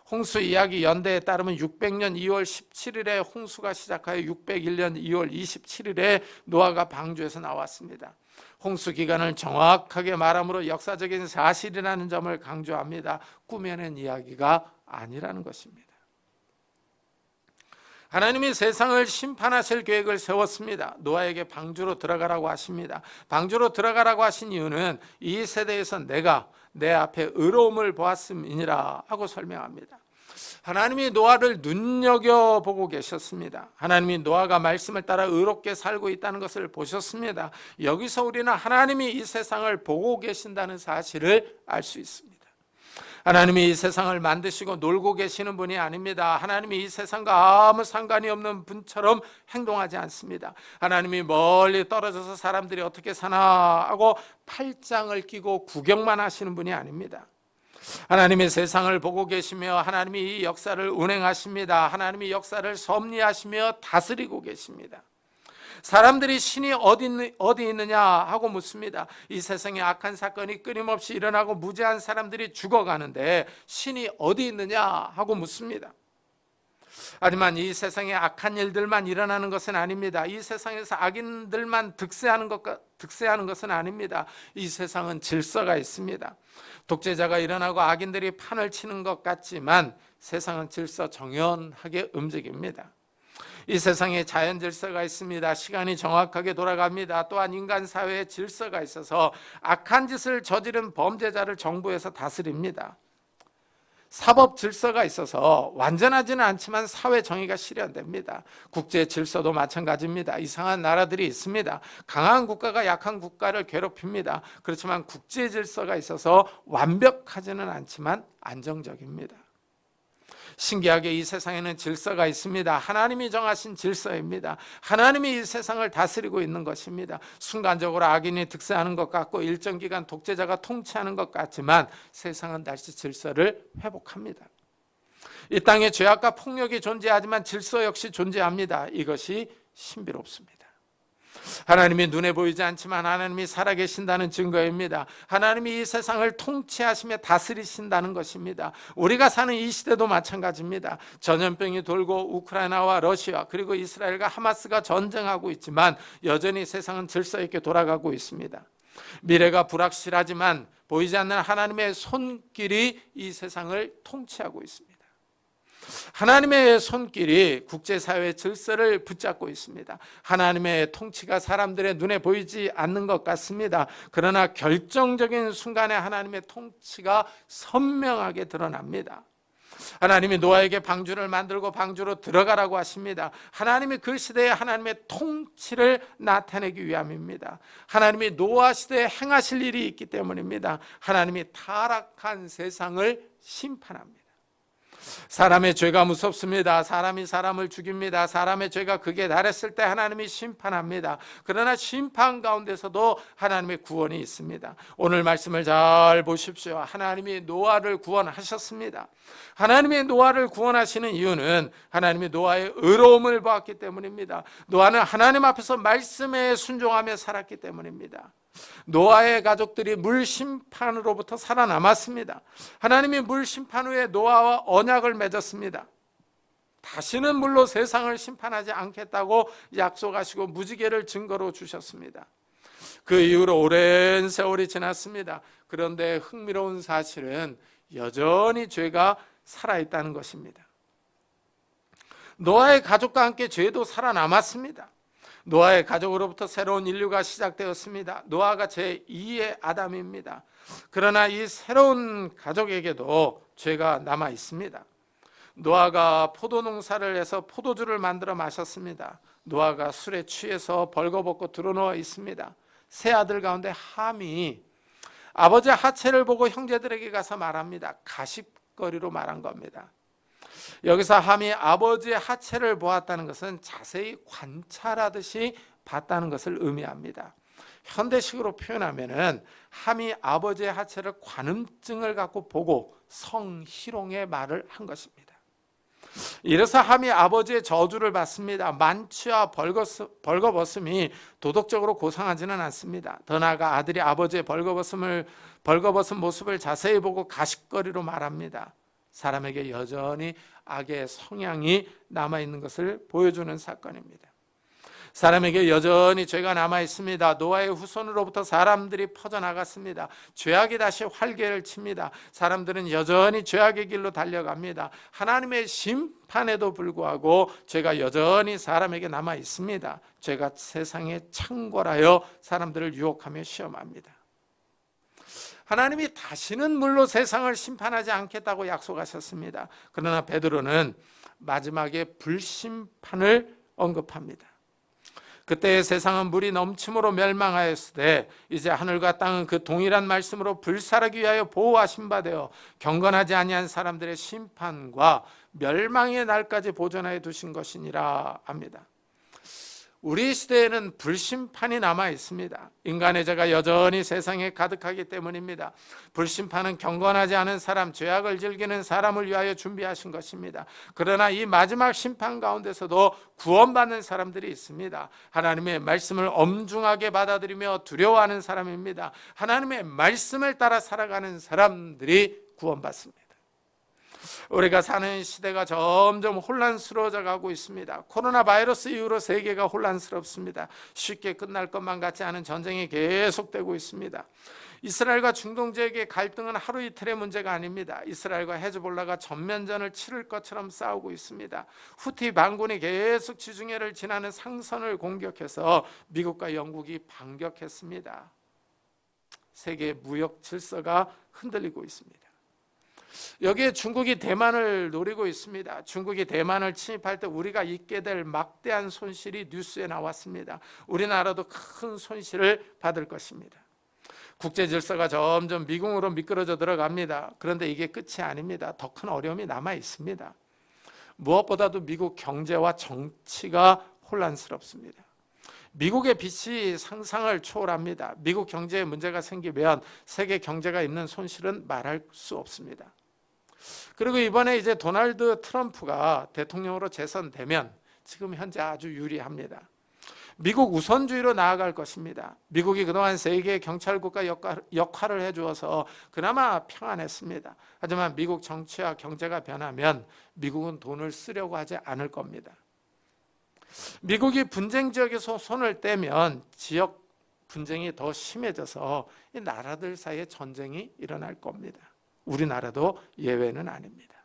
Speaker 1: 홍수 이야기 연대에 따르면 600년 2월 17일에 홍수가 시작하여 601년 2월 27일에 노아가 방주에서 나왔습니다. 홍수 기간을 정확하게 말함으로 역사적인 사실이라는 점을 강조합니다. 꾸며낸 이야기가 아니라는 것입니다. 하나님이 세상을 심판하실 계획을 세웠습니다. 노아에게 방주로 들어가라고 하십니다. 방주로 들어가라고 하신 이유는 이 세대에서 내가 내 앞에 의로움을 보았음이니라 하고 설명합니다. 하나님이 노아를 눈여겨보고 계셨습니다. 하나님이 노아가 말씀을 따라 의롭게 살고 있다는 것을 보셨습니다. 여기서 우리는 하나님이 이 세상을 보고 계신다는 사실을 알 수 있습니다. 하나님이 이 세상을 만드시고 놀고 계시는 분이 아닙니다. 하나님이 이 세상과 아무 상관이 없는 분처럼 행동하지 않습니다. 하나님이 멀리 떨어져서 사람들이 어떻게 사나 하고 팔짱을 끼고 구경만 하시는 분이 아닙니다. 하나님이 세상을 보고 계시며 하나님이 이 역사를 운행하십니다. 하나님이 역사를 섭리하시며 다스리고 계십니다. 사람들이 신이 어디 있느냐 하고 묻습니다. 이 세상에 악한 사건이 끊임없이 일어나고 무죄한 사람들이 죽어가는데 신이 어디 있느냐 하고 묻습니다. 하지만 이 세상에 악한 일들만 일어나는 것은 아닙니다. 이 세상에서 악인들만 득세하는 것은 아닙니다. 이 세상은 질서가 있습니다. 독재자가 일어나고 악인들이 판을 치는 것 같지만 세상은 질서 정연하게 움직입니다. 이 세상에 자연 질서가 있습니다. 시간이 정확하게 돌아갑니다. 또한 인간 사회에 질서가 있어서 악한 짓을 저지른 범죄자를 정부에서 다스립니다. 사법 질서가 있어서 완전하지는 않지만 사회 정의가 실현됩니다. 국제 질서도 마찬가지입니다. 이상한 나라들이 있습니다. 강한 국가가 약한 국가를 괴롭힙니다. 그렇지만 국제 질서가 있어서 완벽하지는 않지만 안정적입니다. 신기하게 이 세상에는 질서가 있습니다. 하나님이 정하신 질서입니다. 하나님이 이 세상을 다스리고 있는 것입니다. 순간적으로 악인이 득세하는 것 같고 일정 기간 독재자가 통치하는 것 같지만 세상은 다시 질서를 회복합니다. 이 땅에 죄악과 폭력이 존재하지만 질서 역시 존재합니다. 이것이 신비롭습니다. 하나님이 눈에 보이지 않지만 하나님이 살아계신다는 증거입니다. 하나님이 이 세상을 통치하시며 다스리신다는 것입니다. 우리가 사는 이 시대도 마찬가지입니다. 전염병이 돌고 우크라이나와 러시아 그리고 이스라엘과 하마스가 전쟁하고 있지만 여전히 세상은 질서 있게 돌아가고 있습니다. 미래가 불확실하지만 보이지 않는 하나님의 손길이 이 세상을 통치하고 있습니다. 하나님의 손길이 국제사회의 질서를 붙잡고 있습니다. 하나님의 통치가 사람들의 눈에 보이지 않는 것 같습니다. 그러나 결정적인 순간에 하나님의 통치가 선명하게 드러납니다. 하나님이 노아에게 방주를 만들고 방주로 들어가라고 하십니다. 하나님이 그 시대에 하나님의 통치를 나타내기 위함입니다. 하나님이 노아 시대에 행하실 일이 있기 때문입니다. 하나님이 타락한 세상을 심판합니다. 사람의 죄가 무섭습니다. 사람이 사람을 죽입니다. 사람의 죄가 극에 달했을 때 하나님이 심판합니다. 그러나 심판 가운데서도 하나님의 구원이 있습니다. 오늘 말씀을 잘 보십시오. 하나님이 노아를 구원하셨습니다. 하나님이 노아를 구원하시는 이유는 하나님이 노아의 의로움을 보았기 때문입니다. 노아는 하나님 앞에서 말씀에 순종하며 살았기 때문입니다. 노아의 가족들이 물 심판으로부터 살아남았습니다. 하나님이 물 심판 후에 노아와 언약을 맺었습니다. 다시는 물로 세상을 심판하지 않겠다고 약속하시고 무지개를 증거로 주셨습니다. 그 이후로 오랜 세월이 지났습니다. 그런데 흥미로운 사실은 여전히 죄가 살아있다는 것입니다. 노아의 가족과 함께 죄도 살아남았습니다. 노아의 가족으로부터 새로운 인류가 시작되었습니다. 노아가 제2의 아담입니다. 그러나 이 새로운 가족에게도 죄가 남아 있습니다. 노아가 포도농사를 해서 포도주를 만들어 마셨습니다. 노아가 술에 취해서 벌거벗고 드러누워 있습니다. 세 아들 가운데 함이 아버지의 하체를 보고 형제들에게 가서 말합니다. 가십거리로 말한 겁니다. 여기서 함이 아버지의 하체를 보았다는 것은 자세히 관찰하듯이 봤다는 것을 의미합니다. 현대식으로 표현하면은 함이 아버지의 하체를 관음증을 갖고 보고 성희롱의 말을 한 것입니다. 이래서 함이 아버지의 저주를 받습니다. 만취와 벌거벗음이 도덕적으로 고상하지는 않습니다. 더 나아가 아들이 아버지의 벌거벗은 모습을 자세히 보고 가십거리로 말합니다. 사람에게 여전히 악의 성향이 남아있는 것을 보여주는 사건입니다. 사람에게 여전히 죄가 남아있습니다. 노아의 후손으로부터 사람들이 퍼져나갔습니다. 죄악이 다시 활개를 칩니다. 사람들은 여전히 죄악의 길로 달려갑니다. 하나님의 심판에도 불구하고 죄가 여전히 사람에게 남아있습니다. 죄가 세상에 창궐하여 사람들을 유혹하며 시험합니다. 하나님이 다시는 물로 세상을 심판하지 않겠다고 약속하셨습니다. 그러나 베드로는 마지막에 불심판을 언급합니다. 그때 세상은 물이 넘침으로 멸망하였을 때 이제 하늘과 땅은 그 동일한 말씀으로 불사르기 위하여 보호하신 바 되어 경건하지 아니한 사람들의 심판과 멸망의 날까지 보존하여 두신 것이니라 합니다. 우리 시대에는 불심판이 남아 있습니다. 인간의 죄가 여전히 세상에 가득하기 때문입니다. 불심판은 경건하지 않은 사람, 죄악을 즐기는 사람을 위하여 준비하신 것입니다. 그러나 이 마지막 심판 가운데서도 구원받는 사람들이 있습니다. 하나님의 말씀을 엄중하게 받아들이며 두려워하는 사람입니다. 하나님의 말씀을 따라 살아가는 사람들이 구원받습니다. 우리가 사는 시대가 점점 혼란스러워져 가고 있습니다. 코로나 바이러스 이후로 세계가 혼란스럽습니다. 쉽게 끝날 것만 같지 않은 전쟁이 계속되고 있습니다. 이스라엘과 중동 지역의 갈등은 하루 이틀의 문제가 아닙니다. 이스라엘과 헤즈볼라가 전면전을 치를 것처럼 싸우고 있습니다. 후티 반군이 계속 지중해를 지나는 상선을 공격해서 미국과 영국이 반격했습니다. 세계 무역 질서가 흔들리고 있습니다. 여기에 중국이 대만을 노리고 있습니다. 중국이 대만을 침입할 때 우리가 입게 될 막대한 손실이 뉴스에 나왔습니다. 우리나라도 큰 손실을 받을 것입니다. 국제 질서가 점점 미궁으로 미끄러져 들어갑니다. 그런데 이게 끝이 아닙니다. 더 큰 어려움이 남아 있습니다. 무엇보다도 미국 경제와 정치가 혼란스럽습니다. 미국의 빛이 상상을 초월합니다. 미국 경제에 문제가 생기면 세계 경제가 입는 손실은 말할 수 없습니다. 그리고 이번에 이제 도널드 트럼프가 대통령으로 재선되면 지금 현재 아주 유리합니다. 미국 우선주의로 나아갈 것입니다. 미국이 그동안 세계 경찰국가 역할을 해주어서 그나마 평안했습니다. 하지만 미국 정치와 경제가 변하면 미국은 돈을 쓰려고 하지 않을 겁니다. 미국이 분쟁 지역에서 손을 떼면 지역 분쟁이 더 심해져서 이 나라들 사이에 전쟁이 일어날 겁니다. 우리나라도 예외는 아닙니다.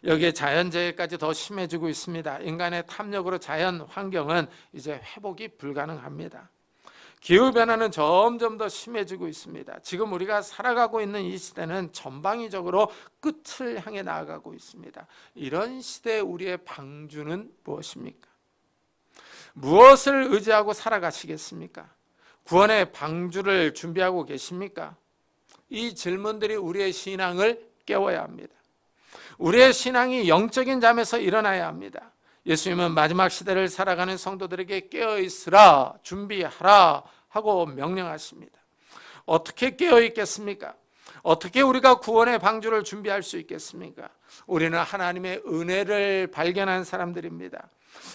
Speaker 1: 여기에 자연재해까지 더 심해지고 있습니다. 인간의 탐욕으로 자연 환경은 이제 회복이 불가능합니다. 기후변화는 점점 더 심해지고 있습니다. 지금 우리가 살아가고 있는 이 시대는 전방위적으로 끝을 향해 나아가고 있습니다. 이런 시대에 우리의 방주는 무엇입니까? 무엇을 의지하고 살아가시겠습니까? 구원의 방주를 준비하고 계십니까? 이 질문들이 우리의 신앙을 깨워야 합니다. 우리의 신앙이 영적인 잠에서 일어나야 합니다. 예수님은 마지막 시대를 살아가는 성도들에게 깨어있으라, 준비하라 하고 명령하십니다. 어떻게 깨어있겠습니까? 어떻게 우리가 구원의 방주를 준비할 수 있겠습니까? 우리는 하나님의 은혜를 발견한 사람들입니다.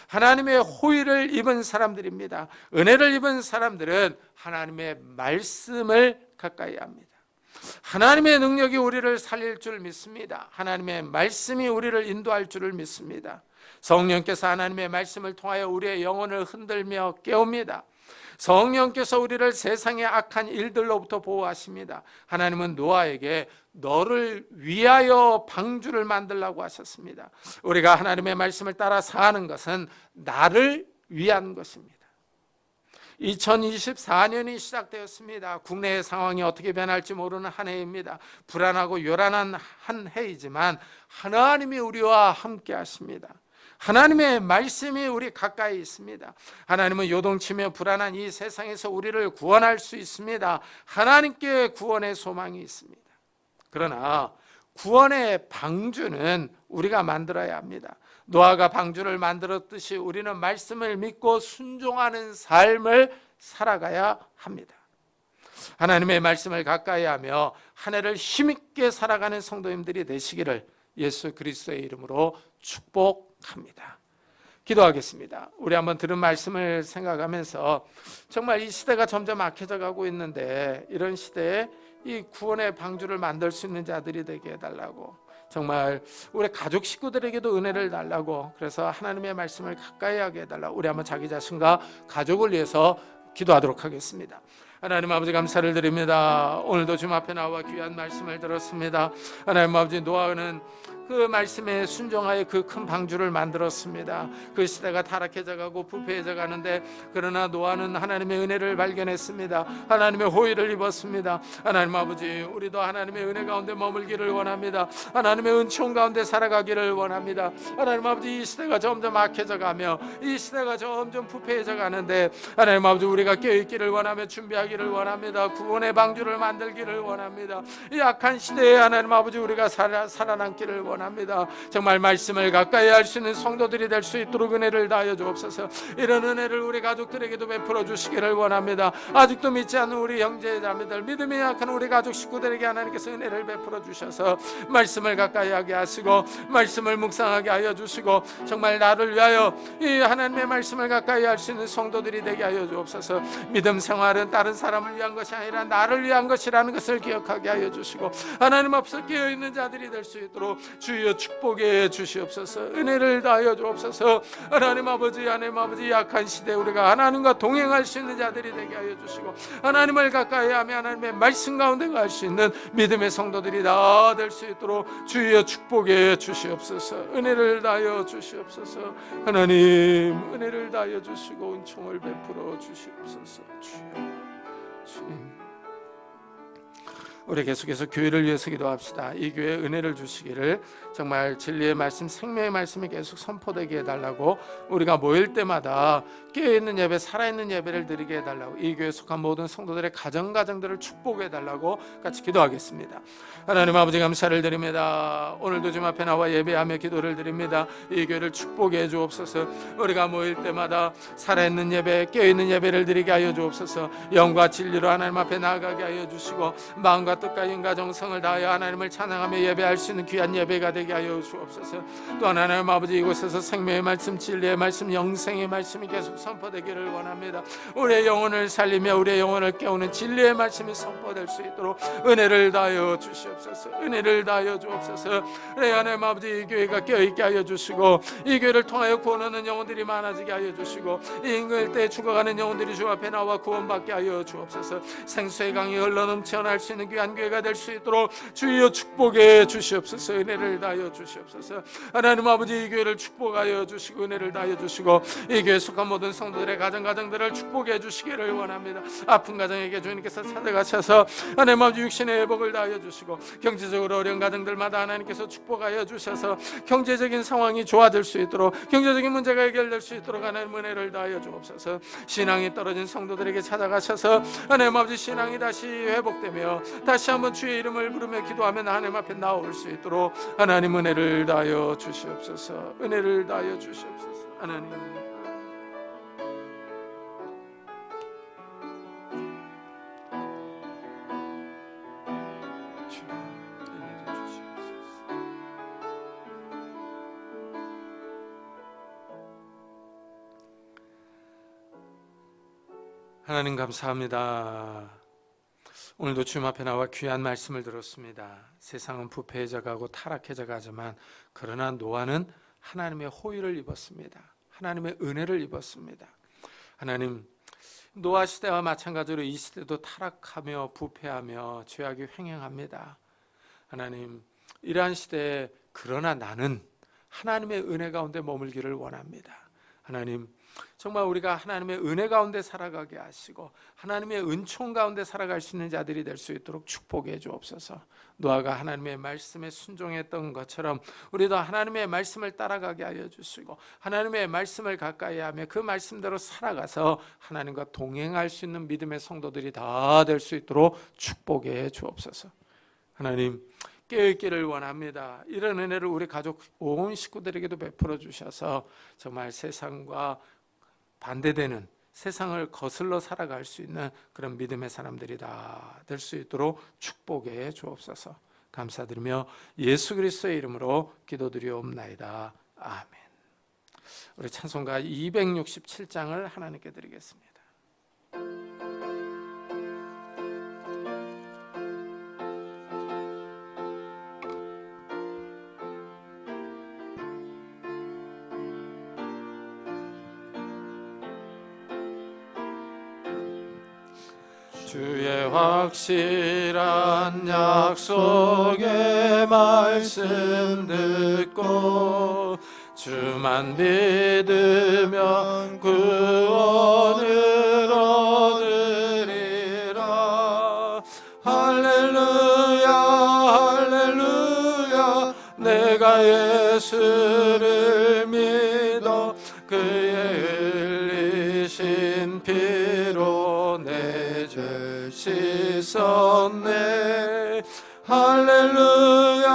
Speaker 1: 하나님의 호의를 입은 사람들입니다. 은혜를 입은 사람들은 하나님의 말씀을 가까이 합니다. 하나님의 능력이 우리를 살릴 줄 믿습니다. 하나님의 말씀이 우리를 인도할 줄을 믿습니다. 성령께서 하나님의 말씀을 통하여 우리의 영혼을 흔들며 깨웁니다. 성령께서 우리를 세상의 악한 일들로부터 보호하십니다. 하나님은 노아에게 너를 위하여 방주를 만들라고 하셨습니다. 우리가 하나님의 말씀을 따라 사는 것은 나를 위한 것입니다. 2024년이 시작되었습니다. 국내의 상황이 어떻게 변할지 모르는 한 해입니다. 불안하고 요란한 한 해이지만 하나님이 우리와 함께 하십니다. 하나님의 말씀이 우리 가까이 있습니다. 하나님은 요동치며 불안한 이 세상에서 우리를 구원할 수 있습니다. 하나님께 구원의 소망이 있습니다. 그러나 구원의 방주는 우리가 만들어야 합니다. 노아가 방주를 만들었듯이 우리는 말씀을 믿고 순종하는 삶을 살아가야 합니다. 하나님의 말씀을 가까이 하며 한 해를 힘있게 살아가는 성도님들이 되시기를 예수 그리스도의 이름으로 축복합니다. 기도하겠습니다. 우리 한번 들은 말씀을 생각하면서 정말 이 시대가 점점 악해져 가고 있는데 이런 시대에 이 구원의 방주를 만들 수 있는 자들이 되게 해달라고, 정말 우리 가족 식구들에게도 은혜를 달라고, 그래서 하나님의 말씀을 가까이 하게 해달라고 우리 한번 자기 자신과 가족을 위해서 기도하도록 하겠습니다. 하나님 아버지 감사를 드립니다. 오늘도 주님 앞에 나와 귀한 말씀을 들었습니다. 하나님 아버지, 노아는 그 말씀에 순종하여 그 큰 방주를 만들었습니다. 그 시대가 타락해져 가고 부패해져 가는데, 그러나 노아는 하나님의 은혜를 발견했습니다. 하나님의 호의를 입었습니다. 하나님 아버지, 우리도 하나님의 은혜 가운데 머물기를 원합니다. 하나님의 은총 가운데 살아가기를 원합니다. 하나님 아버지, 이 시대가 점점 악해져 가며 이 시대가 점점 부패해져 가는데 하나님 아버지, 우리가 깨어있기를 원하며 준비하기를 원합니다. 구원의 방주를 만들기를 원합니다. 이 악한 시대에 하나님 아버지, 우리가 살아남기를 원합니다. 정말 말씀을 가까이 할 수 있는 성도들이 될 수 있도록 은혜를 다하여 주옵소서. 이런 은혜를 우리 가족들에게도 베풀어 주시기를 원합니다. 아직도 믿지 않는 우리 형제자매들, 믿음이 약한 우리 가족 식구들에게 하나님께서 은혜를 베풀어 주셔서 말씀을 가까이 하게 하시고 말씀을 묵상하게 하여 주시고, 정말 나를 위하여 이 하나님의 말씀을 가까이 할 수 있는 성도들이 되게 하여 주옵소서. 믿음 생활은 다른 사람을 위한 것이 아니라 나를 위한 것이라는 것을 기억하게 하여 주시고 하나님 앞서 깨어있는 자들이 될 수 있도록 주여 축복해 주시옵소서. 은혜를 다하여 주옵소서. 하나님 아버지 약한 시대 우리가 하나님과 동행할 수 있는 자들이 되게 하여 주시고 하나님을 가까이 하며 하나님의 말씀 가운데 갈 수 있는 믿음의 성도들이 다 될 수 있도록 주여 축복해 주시옵소서. 은혜를 다하여 주시옵소서. 하나님 은혜를 다하여 주시고 은총을 베풀어 주시옵소서. 주님 우리 계속해서 교회를 위해서 기도합시다. 이 교회에 은혜를 주시기를 정말 진리의 말씀 생명의 말씀이 계속 선포되게 해달라고 우리가 모일 때마다 깨어있는 예배 살아있는 예배를 드리게 해달라고 이 교회에 속한 모든 성도들의 가정들을 축복해달라고 같이 기도하겠습니다. 하나님 아버지 감사를 드립니다. 오늘도 주님 앞에 나와 예배하며 기도를 드립니다. 이 교회를 축복해 주옵소서. 우리가 모일 때마다 살아있는 예배 깨어있는 예배를 드리게 하여 주옵소서. 영과 진리로 하나님 앞에 나아가게 하여 주시고 마음과 뜻과 힘과 정성을 다하여 하나님을 찬양하며 예배할 수 있는 귀한 예배가 되게 하여 주옵소서. 또한 하나님 아버지 이곳에서 생명의 말씀 진리의 말씀 영생의 말씀이 계속 선포되기를 원합니다. 우리의 영혼을 살리며 우리의 영혼을 깨우는 진리의 말씀이 선포될 수 있도록 은혜를 다하여 주시옵소서. 은혜를 다하여 주옵소서. 우리 하나님 아버지 이 교회가 깨어있게 하여 주시고 이 교회를 통하여 구원 얻는 영혼들이 많아지게 하여 주시고 이 인글 때 죽어가는 영혼들이 주 앞에 나와 구원받게 하여 주옵소서. 생수의 강이 흘러넘쳐날 수 있는 귀한 교회가 될 수 있도록 주여 축복해 주시옵소서. 은혜를 다하여 주시옵소서. 하나님 아버지 이 교회를 축복하여 주시고 은혜를 다하여 주시고 이 교회에 속한 모든 성도들의 가정들을 축복해 주시기를 원합니다. 아픈 가정에게 주님께서 찾아가셔서 하나님 아버지 육신의 회복을 다하여 주시고 경제적으로 어려운 가정들마다 하나님께서 축복하여 주셔서 경제적인 상황이 좋아질 수 있도록 경제적인 문제가 해결될 수 있도록 하나님 은혜를 다하여 주옵소서. 신앙이 떨어진 성도들에게 찾아가셔서 하나님 아버지 신앙이 다시 회복되며 다시 한번 주의 이름을 부르며 기도하며 하나님 앞에 나올 수 있도록 하나님 은혜를 다하여 주시옵소서. 은혜를 다하여 주시옵소서. 하나님 하나님 감사합니다. 오늘도 주님 앞에 나와 귀한 말씀을 들었습니다. 세상은 부패해져 가고 타락해져 가지만 그러나 노아는 하나님의 호의를 입었습니다. 하나님의 은혜를 입었습니다. 하나님 노아 시대와 마찬가지로 이 시대도 타락하며 부패하며 죄악이 횡행합니다. 하나님 이러한 시대에 그러나 나는 하나님의 은혜 가운데 머물기를 원합니다. 하나님 정말 우리가 하나님의 은혜 가운데 살아가게 하시고 하나님의 은총 가운데 살아갈 수 있는 자들이 될 수 있도록 축복해 주옵소서. 노아가 하나님의 말씀에 순종했던 것처럼 우리도 하나님의 말씀을 따라가게 하여 주시고 하나님의 말씀을 가까이 하며 그 말씀대로 살아가서 하나님과 동행할 수 있는 믿음의 성도들이 다 될 수 있도록 축복해 주옵소서. 하나님 깨어있기를 원합니다. 이런 은혜를 우리 가족 온 식구들에게도 베풀어 주셔서 정말 세상과 반대되는 세상을 거슬러 살아갈 수 있는 그런 믿음의 사람들이 다 될 수 있도록 축복해 주옵소서. 감사드리며 예수 그리스도의 이름으로 기도드리옵나이다. 아멘. 우리 찬송가 267장을 하나님께 드리겠습니다. 주의 확실한 약속의 말씀 듣고 주만 믿으면 구원을 얻으리라. 할렐루야 할렐루야 내가 예수를 믿어 그의 흘리신 피로 내 죄 씻었네. 할렐루야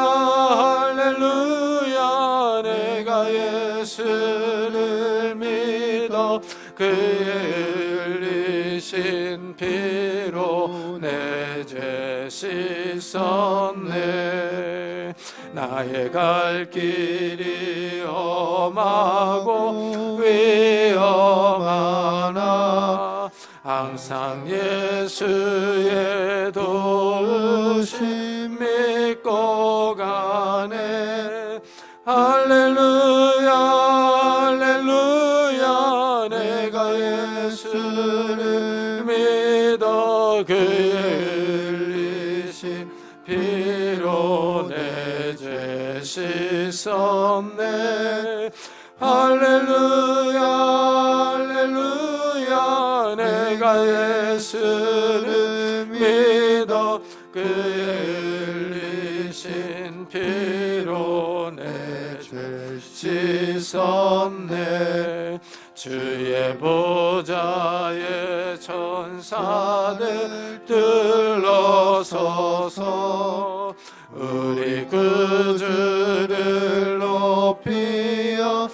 Speaker 1: 할렐루야 내가 예수를 믿어 그의 흘리신 피로 내 죄 씻었네. 나의 갈 길이 험하고 위험하나 항상 예수의 도우심 믿고 가네. 할렐루야 할렐루야 내가 예수를 믿어 그의 흘리신 피로 내 죄 씻었네. 할렐루야 할렐루야 내가 예수를 믿어 그의 흘리신 피로 내 죄 씻었네. 주의 보좌에 천사들 들러서서 우리 구주를 높이어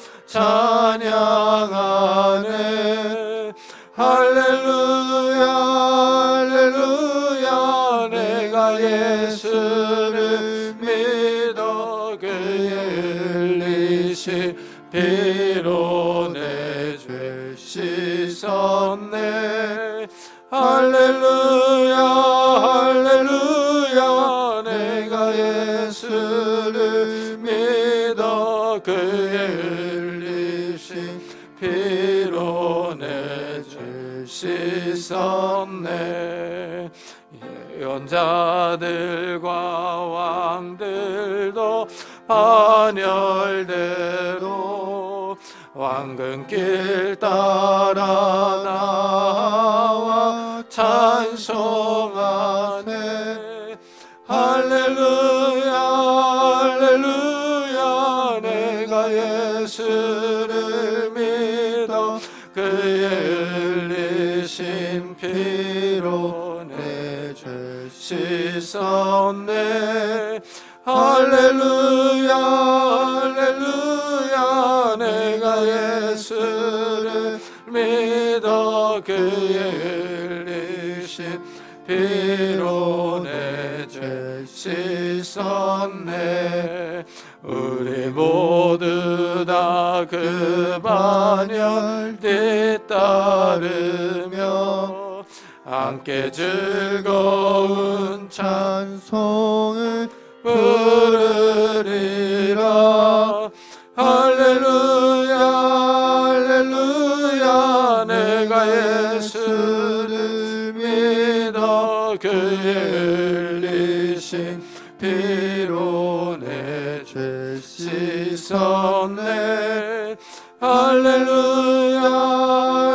Speaker 1: 찬양하네. 할렐루야 할렐루야 내가 예수를 믿어 그의 흘리신 피로 내 죄 씻었네. 할렐루야 할렐루야 내가 예수를 믿어 그의 흘리신 피로 내 죄 씻었네. 예언자들과 왕들도 반열대로 왕근길 따라 나와 찬송하네. 할렐루야 할렐루야 내가 예수를 믿어 그의 흘리신 피로 내 죄 씻었네. 할렐루야 할렐루야 내가 예수를 믿어 그의 흘리신 피로 내 죄 씻었네. 우리 모두 다 그 반열 뒤따르며 함께 즐거운 찬송을 부르리라. 할렐루야 할렐루야 내가 예수를 믿어 그의 흘리신 피로 내 죄 씻었네. 할렐루야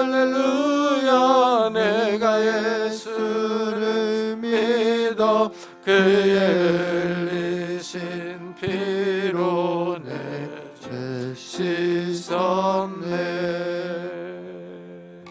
Speaker 1: 할렐루야 내가 예수를 믿어 그의 흘리신 피로 내 죄 씻었네.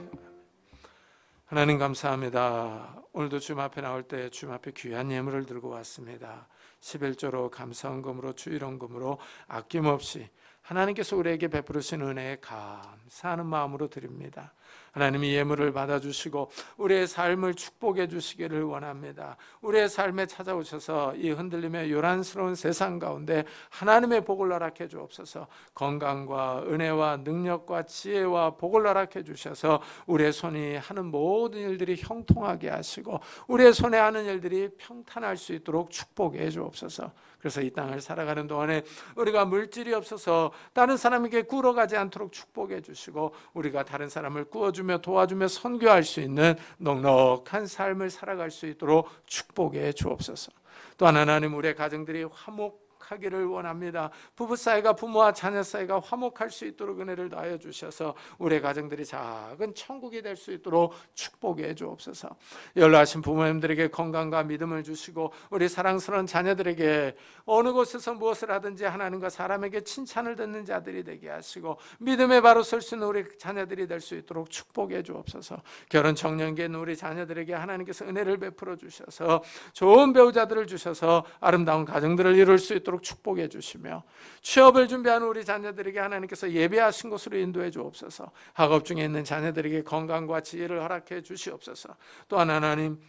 Speaker 1: 하나님 감사합니다. 오늘도 주님 앞에 나올 때 주님 앞에 귀한 예물을 들고 왔습니다. 11조로 감사헌금으로 주일헌금으로 아낌없이 하나님께서 우리에게 베푸르신 은혜에 감사하는 마음으로 드립니다. 하나님 이 예물을 받아주시고 우리의 삶을 축복해 주시기를 원합니다. 우리의 삶에 찾아오셔서 이 흔들림의 요란스러운 세상 가운데 하나님의 복을 허락해 주옵소서. 건강과 은혜와 능력과 지혜와 복을 허락해 주셔서 우리의 손이 하는 모든 일들이 형통하게 하시고 우리의 손에 하는 일들이 평탄할 수 있도록 축복해 주옵소서. 그래서 이 땅을 살아가는 동안에 우리가 물질이 없어서 다른 사람에게 구러가지 않도록 축복해 주시고 우리가 다른 사람을 구워주며 도와주며 선교할 수 있는 넉넉한 삶을 살아갈 수 있도록 축복해 주옵소서. 또한 하나님 우리의 가정들이 화목하기를 원합니다. 부부 사이가 부모와 자녀 사이가 화목할 수 있도록 은혜를 더하여 주셔서 우리의 가정들이 작은 천국이 될 수 있도록 축복해 주옵소서. 연로하신 부모님들에게 건강과 믿음을 주시고 우리 사랑스러운 자녀들에게 어느 곳에서 무엇을 하든지 하나님과 사람에게 칭찬을 듣는 자들이 되게 하시고 믿음에 바로 설 수 있는 우리 자녀들이 될 수 있도록 축복해 주옵소서. 결혼 청년기에 있는 우리 자녀들에게 하나님께서 은혜를 베풀어 주셔서 좋은 배우자들을 주셔서 아름다운 가정들을 이룰 수 있도록 축복해 주시며 취업을 준비하는 우리 자녀들에게 하나님께서 예배하신 곳으로 인도해 주옵소서. 학업 중에 있는 자녀들에게 건강과 지혜를 허락해 주시옵소서. 또한 하나님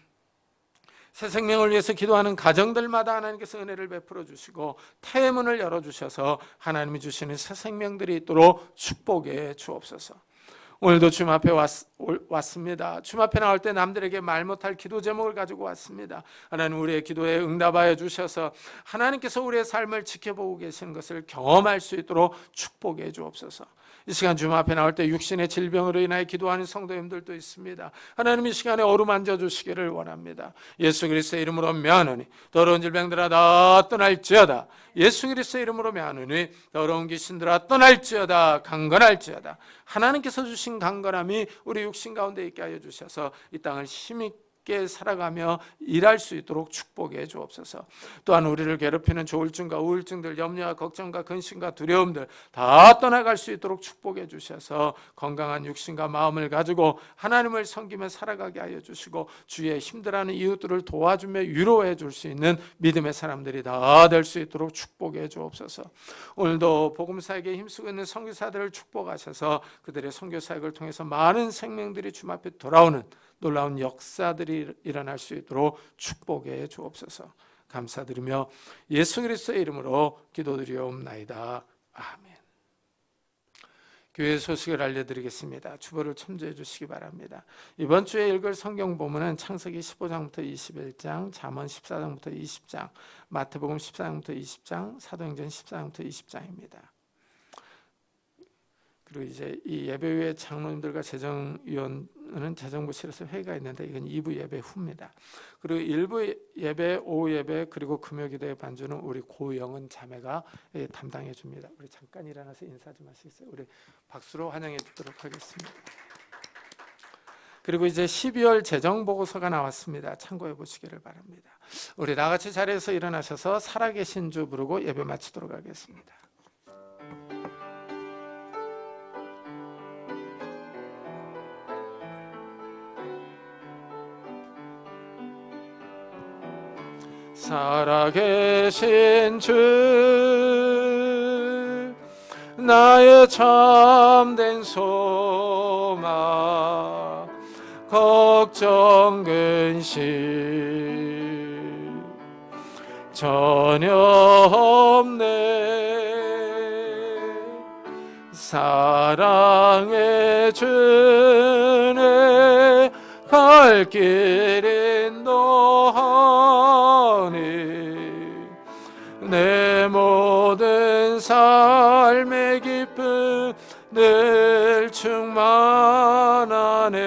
Speaker 1: 새 생명을 위해서 기도하는 가정들마다 하나님께서 은혜를 베풀어 주시고 태의 문을 열어주셔서 하나님이 주시는 새 생명들이 있도록 축복해 주옵소서. 오늘도 주님 앞에 왔습니다. 주님 앞에 나올 때 남들에게 말 못할 기도 제목을 가지고 왔습니다. 하나님, 우리의 기도에 응답하여 주셔서 하나님께서 우리의 삶을 지켜보고 계시는 것을 경험할 수 있도록 축복해 주옵소서. 이 시간 주님 앞에 나올 때 육신의 질병으로 인하여 기도하는 성도님들도 있습니다. 하나님, 이 시간에 어루만져 주시기를 원합니다. 예수 그리스도의 이름으로 명하노니 더러운 질병들아 다 떠날지어다. 예수 그리스도의 이름으로 명하노니 더러운 귀신들아 떠날지어다. 강건할지어다. 하나님께서 주신 강건함이 우리 육신 가운데 있게 하여 주셔서 이 땅을 힘있게 살아가며 일할 수 있도록 축복해 주옵소서. 또한 우리를 괴롭히는 조울증과 우울증들, 염려와 걱정과 근심과 두려움들 다 떠나갈 수 있도록 축복해 주셔서 건강한 육신과 마음을 가지고 하나님을 섬기며 살아가게 하여 주시고 주의 힘들어하는 이웃들을 도와주며 위로해 줄 수 있는 믿음의 사람들이 다 될 수 있도록 축복해 주옵소서. 오늘도 복음사역에 힘쓰고 있는 선교사들을 축복하셔서 그들의 선교 사역을 통해서 많은 생명들이 주님 앞에 돌아오는 놀라운 역사들이 일어날 수 있도록 축복해 주옵소서. 감사드리며 예수 그리스도의 이름으로 기도드리옵나이다. 아멘. 교회 소식을 알려드리겠습니다. 주보를 첨부해 주시기 바랍니다. 이번 주에 읽을 성경 본문은 창세기 15장부터 21장, 잠언 14장부터 20장, 마태복음 14장부터 20장, 사도행전 14장부터 20장입니다. 그리고 이제 이 예배 후에 장로님들과 재정위원은 재정부실에서 회의가 있는데 이건 2부 예배 후입니다. 그리고 1부 예배, 오후 예배, 그리고 금요기도의 반주는 우리 고영은 자매가 담당해 줍니다. 우리 잠깐 일어나서 인사 좀 하시겠어요? 우리 박수로 환영해 주도록 하겠습니다. 그리고 이제 12월 재정보고서가 나왔습니다. 참고해 보시기를 바랍니다. 우리 다 같이 자리에서 일어나셔서 살아계신 주 부르고 예배 마치도록 하겠습니다. 살아계신 주 나의 참된 소망 걱정 근심 전혀 없네. 사랑의 주내 갈 길 인도하니 내 모든 삶의 기쁨 늘 충만하네.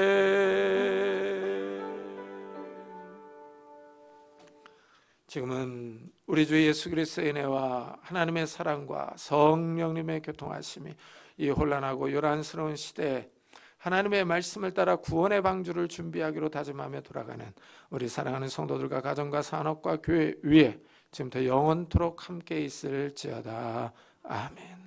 Speaker 1: 지금은 우리 주 예수 그리스도의 은혜와 하나님의 사랑과 성령님의 교통하심이 이 혼란하고 요란스러운 시대에 하나님의 말씀을 따라 구원의 방주를 준비하기로 다짐하며 돌아가는 우리 사랑하는 성도들과 가정과 산업과 교회 위에 지금부터 영원토록 함께 있을지어다. 아멘.